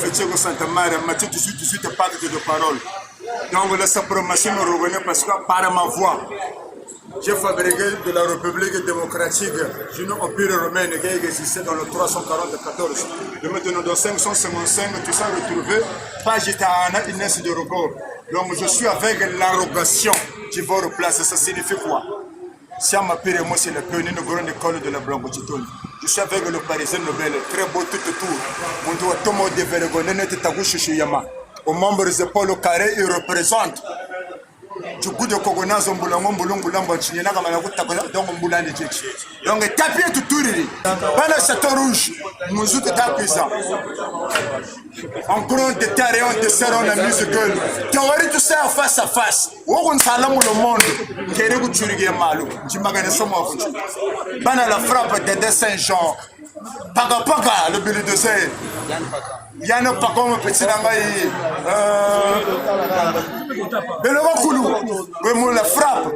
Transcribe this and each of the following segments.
Fético Santa Maria, Matthieu 18, pacte de parole. Donc la suprématie me revenait parce que par ma voix, j'ai fabriqué de la République démocratique d'une empire romaine qui existait dans le 344. De maintenant dans 555, tu sais retrouver page Tana Inès de record. Donc je suis avec l'arrogation qui va replacer. Ça signifie quoi? Si on m'appelle, moi c'est le pionnier de grande école de la Blanco-Titone. Je suis avec le Parisien Nobel, très beau tout autour. On doit tout le monde développer, net Tagouche Chuyama. Aux membres de Paul Carré, il représente. Du coup de Kogonas, on boulangom, boulangom, chiniana, donc on boulang de Tchétché. Donc tapez tout tourné. Pas le château rouge, nous autres tapez ça. En grand détail, on te sert en la musique. Théorie, tout ça face à face. On salam le monde. Quel est le tuer malou? Tu m'as gagné son mot. Bana la frappe de Saint-Jean. Paga paga, le billet de Saint. Yann pas comme petit nangaï. Mais la frappe.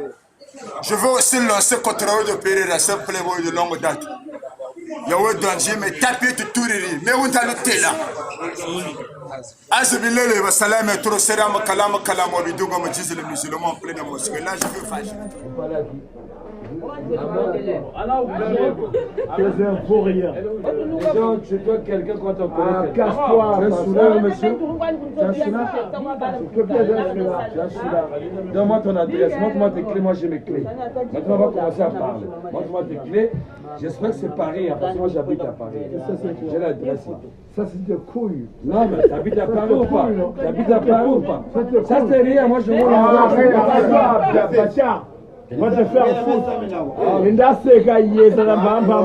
Je veux aussi lancer contre eux de Pereira, c'est playboy de longue date. Il y a un danger, mais tapez tout tourner. Mais on a le thé là. Azibilele, salam et trop seram, kalam, wabidoga, me disent les musulmans en pleine mosquée. Là, je veux fâcher. Tu es un faux rien. C'est toi quelqu'un quand on connaît. Casse-toi. Tu es soulard, monsieur. Donne-moi ton adresse, montre-moi tes clés, moi j'ai mes clés. Maintenant on va commencer à parler. Montre-moi tes clés. J'espère que c'est Paris, parce que moi j'habite à Paris. J'ai l'adresse. Ça c'est de couilles. Non mais t'habites à Paris ou pas? T'habites à Paris ou pas? Ça c'est rien, moi je veux la va te faire foutre. Indaseka yeza na bamba.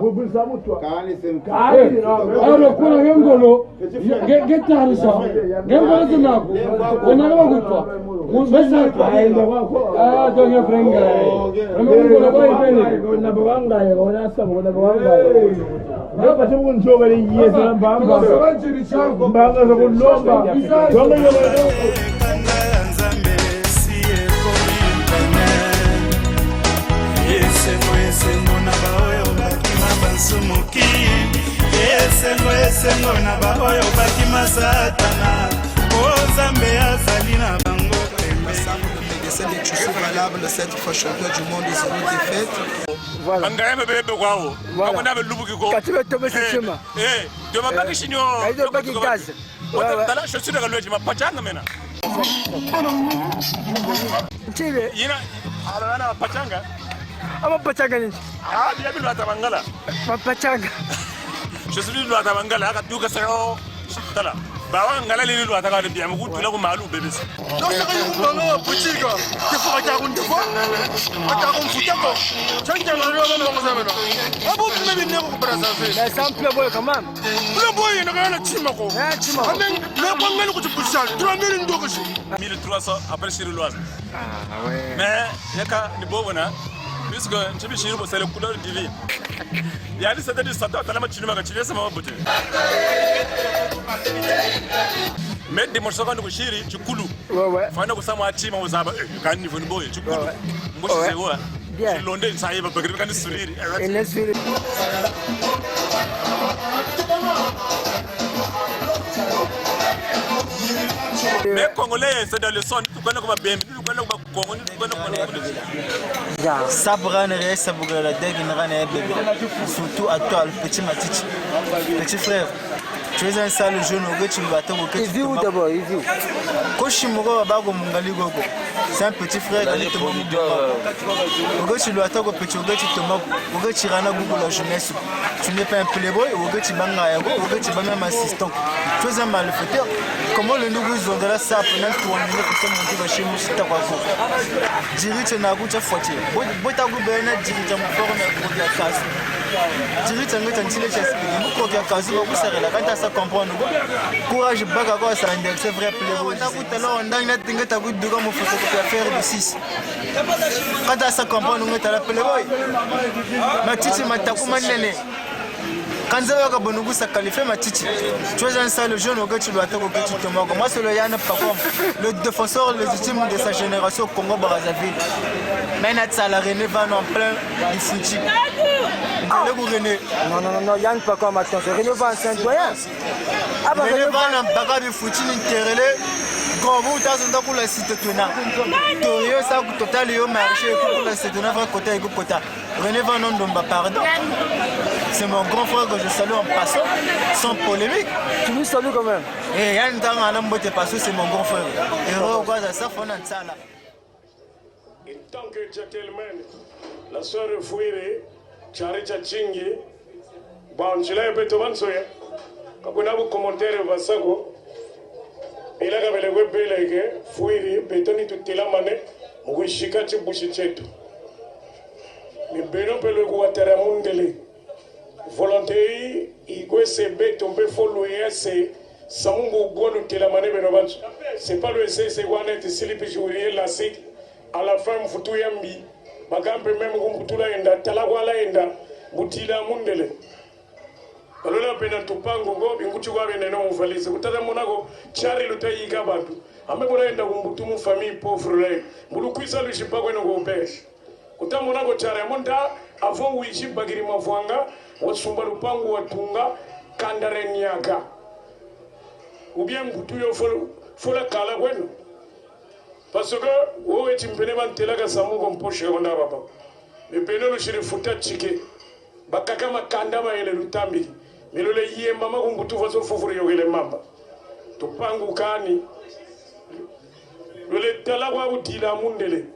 Bubuza mutwa. Alors kuna ngolo. Getarisa. Ngolo tunako. Onana bakutwa. Mbesa kwa. Ah donyo frenga. Ngolo boy bene. Na banga yona sabo na banga. Ngapa tumu njoba yeza na bamba. Banga zo kulomba. Dongo yo. Esengo na ba oyo bakima satana Ozambe azali na bango Je suis valable, 7 fois champion du monde, 0 défaite. Voilà. Je suis le Tabangala, tu as ça. Bawa ngala lili lo ataka le biamu kutula ku malu bebesi. Donc ça va nous petit gars. Tu faut regarder une fois. Regarde un foot encore. Tiens le lo lo ngasa meno. Abu mbe ne ko brasa fe. Mais ça me boy quand même. Le boy ne gana chimako. Chimako. Amen le bangalo ko tupusal. 3000 ndoko shi. 1300 après sur le loise. Ah ouais. Mais yaka ni bobona. Puisque nchibi shiri ko sele couleur divine. Yani c'était du sata talama chini maka chini sama bote. Mais des morceaux quand shiri chukulu. Ouais. Fana ko sama chima uzaba kan ni foni boy chukulu. Mboshi sewa. Bien. Londe sai ba bagri kan suriri. Et suriri. Mais Congolais, c'est dans le son, tu connais comment bien, tu connais comment Congo, tu connais comment. Sabran et Sabra la dégaine bébé. Surtout à toi, le petit Matich. Petit frère, tu es un sale jeune au tu vas t'envoyer. Il vit où d'abord? Il vit où? Koshimuro Bago Mungali Gogo. C'est un petit frère qui est tombé de Ogo tu dois t'envoyer petit Ogo tu tombes. Ogo tu rana Google la jeunesse. Tu n'es pas un playboy, Ogo tu banga Ogo tu banga un assistant. Tu es un malfaiteur. Comment le nouveau ont de la sape n'a pas tourné pour se monter chez nous c'est quoi ça dirige na goût foitier bota go bena dirige mon forme pour la casse dirige ngata ntile chess pour que casse va vous serrer la quand ça comprendre courage baga quoi ça c'est vrai playboy na goût là on a tinga ta goût de comme faut se faire de 6 quand ça comprendre ngata la playboy ma titi matakuma nene quand ça va bonougu ça qualifie ma titi tu es un sale jeune au gars tu dois être au petit Tomago moi c'est le Yann Pakom le défenseur légitime de sa génération au Congo Brazzaville mais notre salarié ne va en plein du foutu René. Non, Yann pas comme attention. René va en Saint-Doyen. Ah bah René va en bagarre de footing intérêt. Gobu tazonda kula sitetuna. Torio sa total yo marché pour la sitetuna va côté et côté. René va non domba pardon. C'est mon grand frère que je salue en passant, sans polémique. Tu nous salues quand même. Et Yann Tanga Lambote Passo, c'est mon grand frère. Et regarde ça, Fona Tsala. En tant que gentleman, la soeur Fouire, Tcharecha Chingi, bon, je l'ai peu de soya. Quand on a vos commentaires, Vassago, et là, avec les web, Fouire, Betoni, toute la manette, Mouishika, Tchibuchichetu. Mais Beno peut le Guatera Mundele. Volonté, il doit se mettre, on peut follower, c'est Samungo Golo Telamane Benovanch. C'est pas le essai, c'est Wanet, Silipi Jourier, la SIC, à la fin, Futuyambi, Bagampe même Gumputula Enda, Talawala Enda, Mutila Mundele. Alors là, Pena Tupango, Bingutua Veneno, Valise, Utada Monago, Charlie Lutaï Gabatu, Amebola Enda Gumbutumu, famille pauvre, Mulukuisa, le Chipago go pêche. Utamonago Charamonda, avant Wichi Bagiri Mavanga, Wasumba Lupango Watunga, Kandare Niaga. Ou bien Mbutuyo Fola Kala Bueno. Parce que, où est-il Benevan Telaga Samu comme poche on a papa. Mais Benelo chez le Fouta Tchike, Bakakama Kandama et le Lutambi. Mais le Yé Mama Mbutu Faso Fofrio et les Mamba. Topangu Kani. Le Talawa ou Tila Mundele.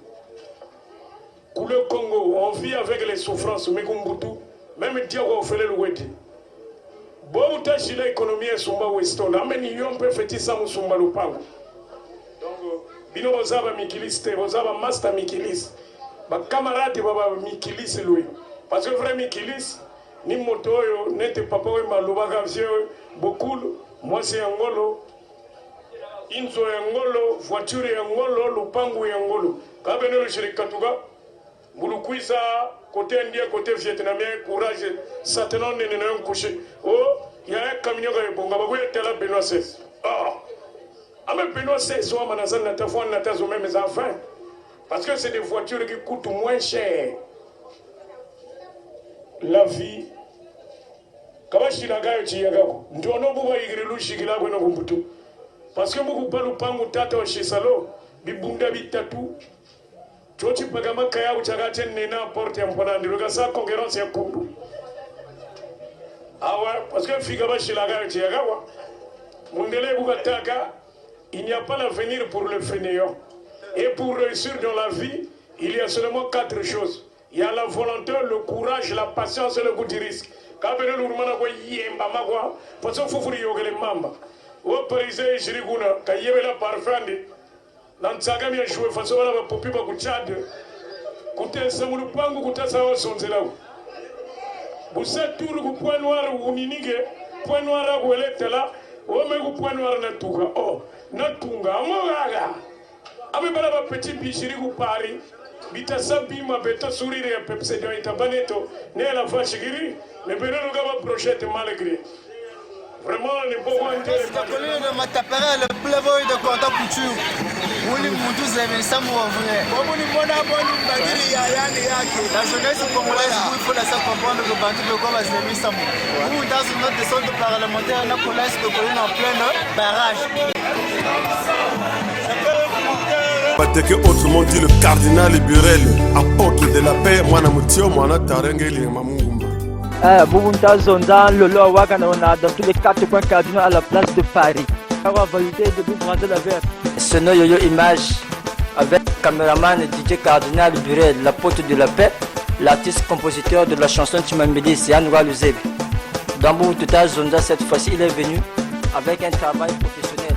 Le Congo, on vit avec les souffrances, mais même Diago fait le Wedi. Bon, tâche l'économie est Sumba Weston, amen, yon peut faire ça, Sumba Lupango. Donc, Bino Bozaba Mikilis, Bozaba Master Mikilis, ma camarade Baba Mikilis, lui. Parce que vrai Mikilis, ni motoyo, n'était pas pour Malouba Gavzier, beaucoup, moi c'est Angolo, Inzo Angolo, voiture Angolo, Lupango Angolo. Quand venez le chez les Katuga, Mulukuisa, côté indien, côté vietnamien, courage, Satanan n'est pas couché. Oh, il y a un camion qui est bon, il y a un Benoît XVI. Ah, mais Benoît XVI, on a même mes enfants. Parce que c'est des voitures qui coûtent moins cher. La vie. Kabashiraga Yagago. Nous avons igrilu Shigila Butu. Parce que beaucoup de Pangu Tata chez Salo, Bibunda Bitatu. Tu peux pas kaya uchagache nena porte amponandi regasa concurrence ya kundu. Ah ouais, parce que figaba shilaga chiagawa. Mundele bukataka, il n'y a pas l'avenir pour le fainéant. Et pour réussir dans la vie, il y a seulement 4 choses. Il y a la volonté, le courage, la patience et le goût du risque. Kabele l'urmana kwa yemba magwa, parce que faut yogele mamba. Au Parisais jiriguna kayebe la parfandi. Nansaga mi joué façon la popi ba kuchade kute samulu pangu kutasa wa sonzela busa turu ku point noir uninige point noir ko eletela o me ku point noir na tuga oh na tunga amogaga abe bala ba petit bichiri ku pari bita sabi ma beta sourire ya pepse do itabaneto ne la fashigiri ne benelo ga ba projet malgré vraiment les beaux intérêts de Matapara le playboy de Conta Couture. La jeunesse congolaise, il faut la savoir comprendre que Bantu de Goma c'est mis Samou. Nous, dans une autre descente parlementaire, on a pour l'instant en plein barrage. Bateke autrement dit le cardinal Burel, apôtre de la paix, moi Namutio, moi Tarengeli Mamungumba. Bubunta Zonda, le Loa, on a dans tous les 4 points cardinaux à la place de Paris. On va valider de vous prendre la verre. Ce Yo Image avec le caméraman DJ Cardinal Burel, l'apôtre de la paix, l'artiste compositeur de la chanson Timambedi, c'est Anouar Luzeb. Dans Bubunta Zonda, cette fois-ci, il est venu avec un travail professionnel.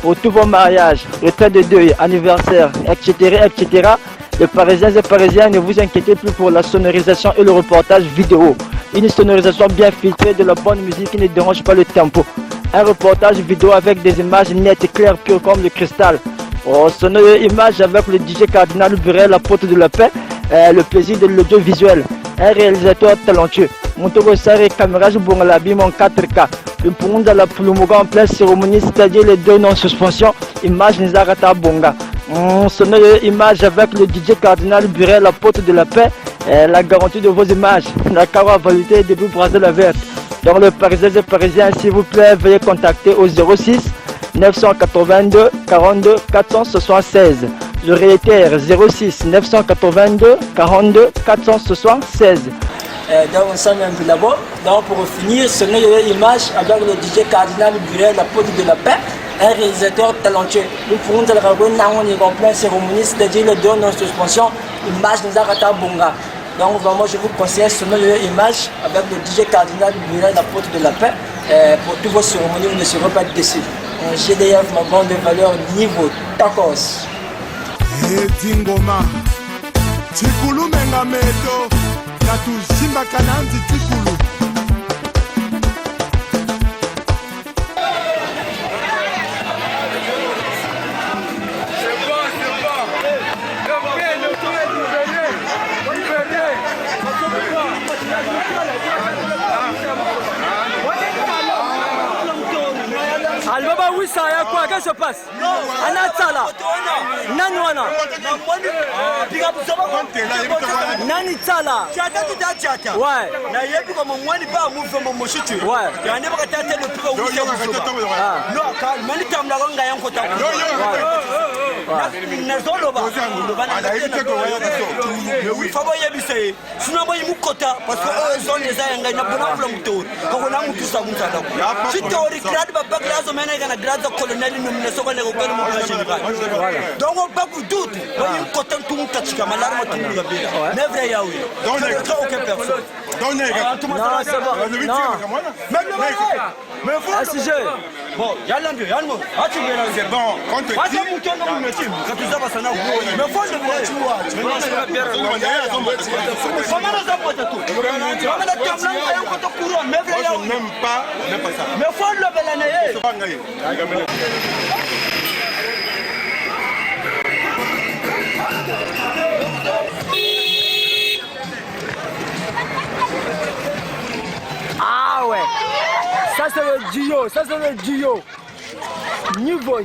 Pour tous vos mariages, retraite de deuil, anniversaire, etc., les Parisiens et Parisiens, ne vous inquiétez plus pour la sonorisation et le reportage vidéo. Une sonorisation bien filtrée de la bonne musique qui ne dérange pas le tempo. Un reportage vidéo avec des images nettes, claires, pures comme le cristal. Sonore image avec le DJ Cardinal Burel, l'apôtre de la paix, le plaisir de l'audiovisuel. Un réalisateur talentueux. Montoro Sari, caméra Bongalabi, en 4K. Le Purunda la Pulumoga en pleine cérémonie, c'est-à-dire les deux non suspension. Image Nizarata Bonga. Sonore image avec le DJ Cardinal Burel, l'apôtre de la paix. la garantie de vos images, la carrière validée depuis Brazil verte. Donc le Parisien et Parisien, s'il vous plaît, veuillez contacter au 06 982 42 476. Je réitère 06 982 42 476. Donc on s'en vient d'abord. Donc pour finir, ce n'est une image avec le DJ Cardinal Burel, la pote de la paix, un réalisateur talentueux. Nous pourrons dire que en pleine cérémonie, c'est-à-dire le don en suspension, image nous a bonga. Donc vraiment je vous conseille ce nom de image avec le DJ Cardinal Burel, la pote de la paix. Pour toutes vos cérémonies, vous ne serez pas déçus. Un GDF, ma bande de valeur niveau tacos. Tingoma Tikulu menga meto Katu simba kananzi tikulu Albaba Wissa, il y a quoi? Qu'est-ce qui se passe? Anatsala Nanwana Nani Tsala ouais na yebi comme moi ni pas move mon mochitu ouais ya ne ba tata le plus où c'est non quand mani tam la nga yanko ta na zolo ba oui fabo yebi sei sino ba yimu kota parce que zone les anga na bona bula muto ko na mutu sa muta da chitori grade ba baglazo mena kana grade colonel no so ko ne ko ko mo la général donc on pas doute ba yimu kota tout muta chika malarma tout muta bela mais vrai ya oui donc aucun personne donc non c'est bon non mais bon yalambi yalmo ati bela c'est bon quand tu ati muto no me tim quand tu zaba sana mais faut le voir même pas ça mais faut le belaner ah ouais ça c'est le duo, ça c'est le duo. Niveau.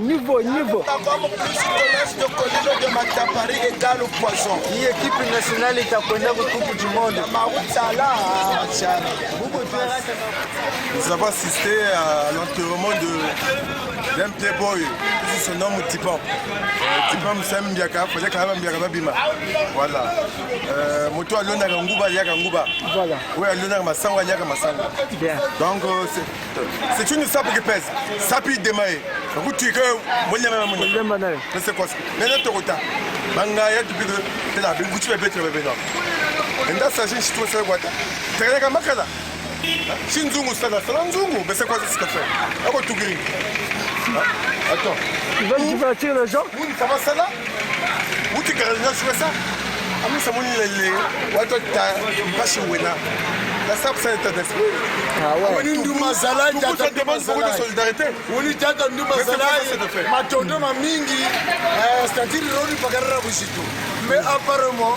de Matapari égale au poisson. L'équipe nationale est à connaître au Coupe du Monde. Nous avons assisté à l'enterrement d'un playboy. Son nom est Tipan. Tipan Moussa Mbiaka, il fallait quand même Mbiaka Bima. Voilà. Moto à l'honneur à Ngouba, Yaka Ngouba. Voilà. Oui, à l'honneur à Massanga, Yaka Massanga. Bien. Donc, c'est une sape qui pèse. Sapi démarré. Vous tuez que vous l'avez même. Mais c'est quoi ça? Mais notre retard. Bangaya, depuis que tu es là, tu vas être là. Et là, ça, j'ai tout ça. Tu es là, Makala. Shinzungu, ça, mais c'est quoi ça que tu fais? Tout gris. Attends. Tu veux divertir les gens? Oui, ça va ça là? Où tu gardes sur ça? Ami Samouni, la sape, ça est un esprit. Ah ouais. Ça demande beaucoup de solidarité. Mais apparemment,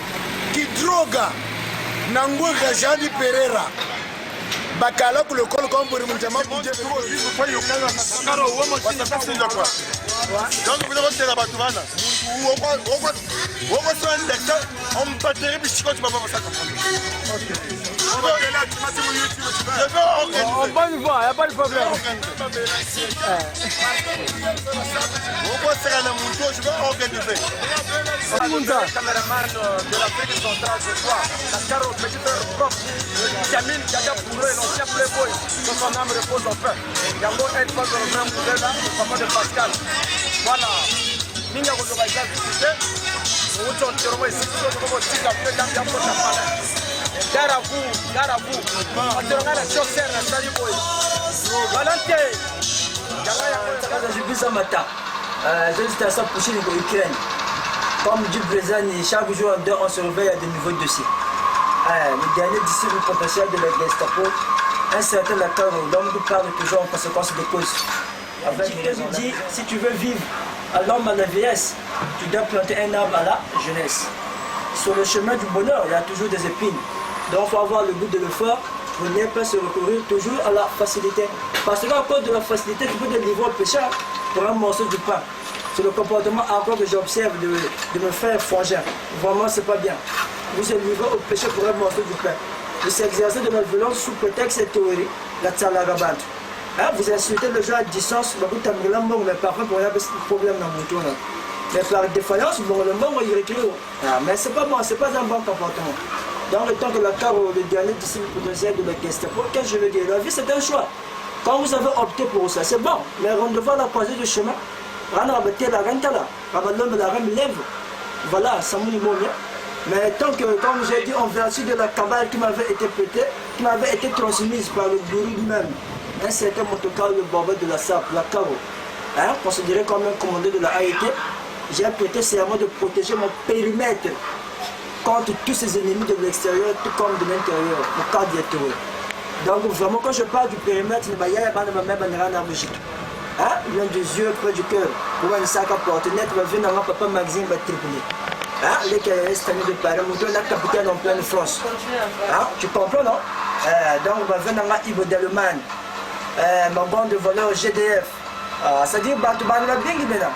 qui drogue Nango Gajani Pereira. Bakala pour le col comme pour le Mujama pour dire que vous voyez au Canada. Donc vous avez la Batouvana. On me batterait, puis je ne peux pas ça. Bonne voix, il n'y a pas de problème. Je vais organiser. Caméraman de l'Afrique centrale ce soir, la Caro, petit frère propre, Camille Gaga Bourré, l'ancien playboy, que son âme repose en paix. Yango est pas de même Bourré là, le papa de Pascal. Voilà. Ninga Godoba Gaga Bourré, on va te ici, on va te appeler dans la porte à palais. Gare à vous. On te regarde la chaussée, la salle boy. Valentin. J'ai vu ça matin. J'ai dit à ça pour l'Ukraine. Comme dit Brésil, chaque jour on se réveille à de nouveaux dossiers. Le dernier disciple potentiel de la Gestapo, un certain Lacan, l'homme qui parle toujours en conséquence des causes. Avec Jésus dit, si tu veux vivre à l'homme à la vieillesse, tu dois planter un arbre à la jeunesse. Sur le chemin du bonheur, il y a toujours des épines. Donc il faut avoir le goût de l'effort pour ne pas se recourir toujours à la facilité. Parce qu'à cause de la facilité, tu peux te livrer au pécheur pour un morceau de pain. C'est le comportement encore que j'observe de me faire frangin. Vraiment, c'est pas bien. vous êtes livré au péché pour un morceau du pain. Vous s'exercez de la violence sous prétexte et théorie, la tsalagabante. Vous insultez les gens à distance, mais parfois pour un problème dans mon tour. Mais par défaillance, le monde il récrit. Mais c'est pas bon, c'est pas un bon comportement. Dans le temps que la caro, le dernier disciple potentiel de la Gestapo, qu'est-ce que je veux dire? La vie c'est un choix. Quand vous avez opté pour ça, c'est bon. Mais on devrait la croiser du chemin. Voilà, ça me dit. Mais tant que, comme j'ai dit, en vertu de la cabale qui m'avait été pétée, qui m'avait été transmise par le gourou lui-même, un certain motocar, le barbet de la SAP, la CARO, considéré comme un commandant de la AET, j'ai prêté serment de protéger mon périmètre contre tous ces ennemis de l'extérieur, tout comme de l'intérieur, mon cas d'être. Donc vraiment, quand je parle du périmètre, il y a un magique. L'un des yeux près du cœur, pour un sac à porter net, va venir dans papa magazine va tripler. Les carriéristes de Paris, la capitale en pleine France. Tu comprends, non? Donc, on va venir dans Ivo Delman, ma bande de voleurs GDF. C'est-à-dire, tu vas la bien maintenant.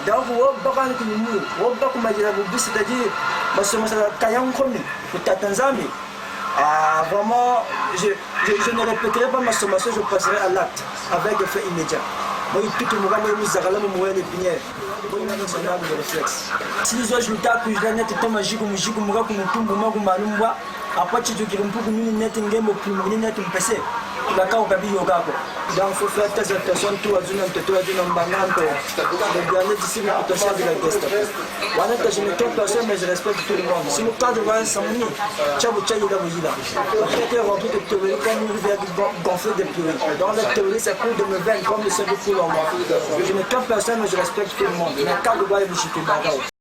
Donc, on va c'est-à-dire, vraiment, je ne répéterai pas ma sommation, je passerai à l'acte avec effet immédiat. Moi, tout le monde si les autres jouent à plus de net, tu magique ou musique ou moura comme tout le monde, après tu te dis un peu comme une net, une game ou plus une net, un PC. La carte au cabine yoga. Donc, il faut faire tes attentions, tout à une banane. Le dernier d'ici, le potentiel de la Gestapo. Voilà, je ne trompe personne, mais je respecte tout le monde. Si le cadre va s'emmener, tu as le tchai de la musique. Après, rempli de théories comme une rivière gonflée de théories. Dans la théorie, c'est pour de me vaincre comme le seul de tout le monde. Je ne trompe personne, mais je respecte tout le monde. Mais le cadre va évoluer.